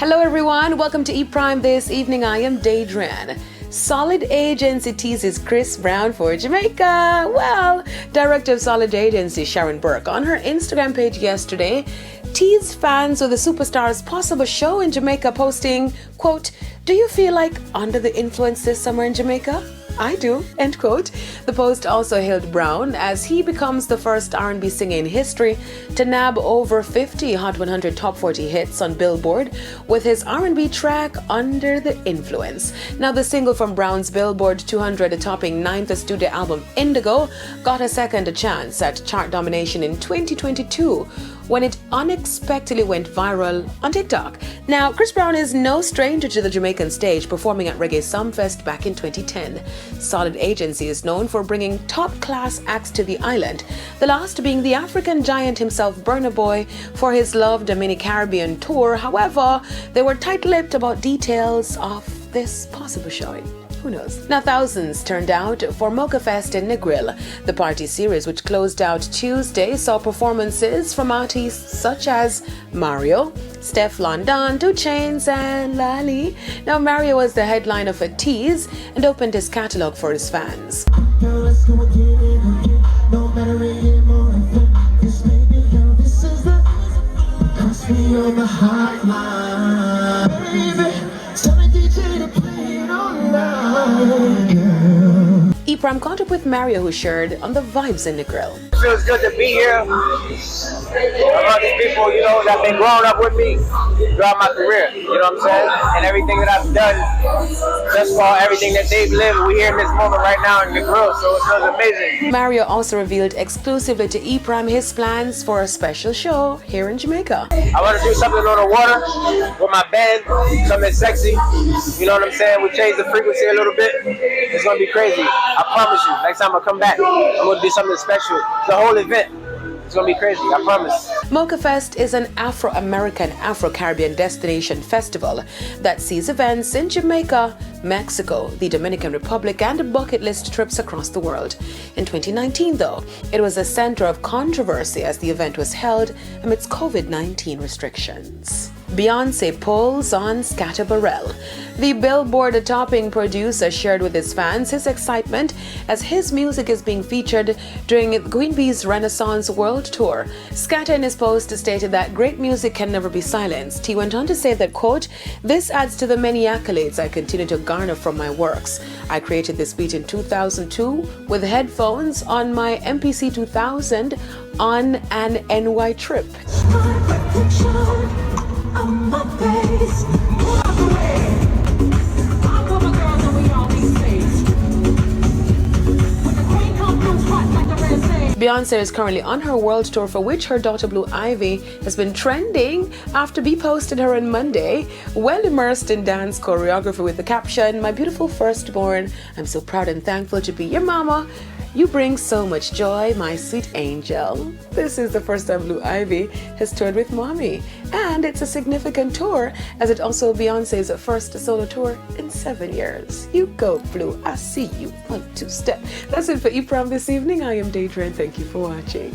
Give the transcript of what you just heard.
Hello everyone, welcome to E-Prime this evening. I am Daedran. Solid Agency teases Chris Brown for Jamaica. Well, Director of Solid Agency Sharon Burke on her Instagram page yesterday teased fans of the superstar's possible show in Jamaica, posting, quote, "Do you feel like under the influence this summer in Jamaica? I do," end quote. The post also hailed Brown as he becomes the first R&B singer in history to nab over 50 Hot 100 Top 40 hits on Billboard with his R&B track Under the Influence. Now, the single from Brown's Billboard 200 topping 9th studio album Indigo got a second chance at chart domination in 2022 when it unexpectedly went viral on TikTok. Now, Chris Brown is no stranger to the Jamaican stage, performing at Reggae Sumfest back in 2010. Solid Agency is known for bringing top-class acts to the island, the last being the African giant himself, Burna Boy, for his Love Dominic Caribbean tour. However, they were tight-lipped about details of this possible showing. Who knows? Now, thousands turned out for Mocha Fest in Negril. The party series, which closed out Tuesday, saw performances from artists such as Mario, Steph London, 2 Chainz, and Lali. Now, Mario was the headliner for Tease and opened his catalog for his fans. Girl, let's go again. No matter this baby girl, this is the pass me on the hotline, baby. Tell me DJ to play it on loud, girl. E-Prime caught up with Mario, who shared on the vibes in Negril. It feels good to be here among these people, that have been growing up with me throughout my career, you know what I'm saying? And everything that I've done thus far, everything that they've lived, we're here in this moment right now in the grill, so it feels amazing. Mario also revealed exclusively to E-Prime his plans for a special show here in Jamaica. I want to do something on the water with my band, something sexy, you know what I'm saying? We changed the frequency a little bit. It's going to be crazy. I promise you, next time I come back, I'm going to do something special. The whole event, it's going to be crazy, I promise. Mocha Fest is an Afro-American, Afro-Caribbean destination festival that sees events in Jamaica, Mexico, the Dominican Republic, and bucket list trips across the world. In 2019, though, it was a center of controversy as the event was held amidst COVID-19 restrictions. Beyonce pulls on Scatter Burrell. The Billboard topping producer shared with his fans his excitement as his music is being featured during Queen Bee's Renaissance World Tour. Scatter in his post stated that great music can never be silenced. He went on to say that, quote, "This adds to the many accolades I continue to garner from my works. I created this beat in 2002 with headphones on my MPC 2000 on an NY trip." On my face, Beyonce is currently on her world tour, for which her daughter Blue Ivy has been trending after B posted her on Monday, well immersed in dance choreography with the caption, "My beautiful firstborn, I'm so proud and thankful to be your mama. You bring so much joy, my sweet angel." This is the first time Blue Ivy has toured with mommy, and it's a significant tour as it also Beyonce's first solo tour in 7 years. You go, Blue, I see you. 1, 2 step. That's it for E-Prom this evening. I am Daedran. Thank you for watching.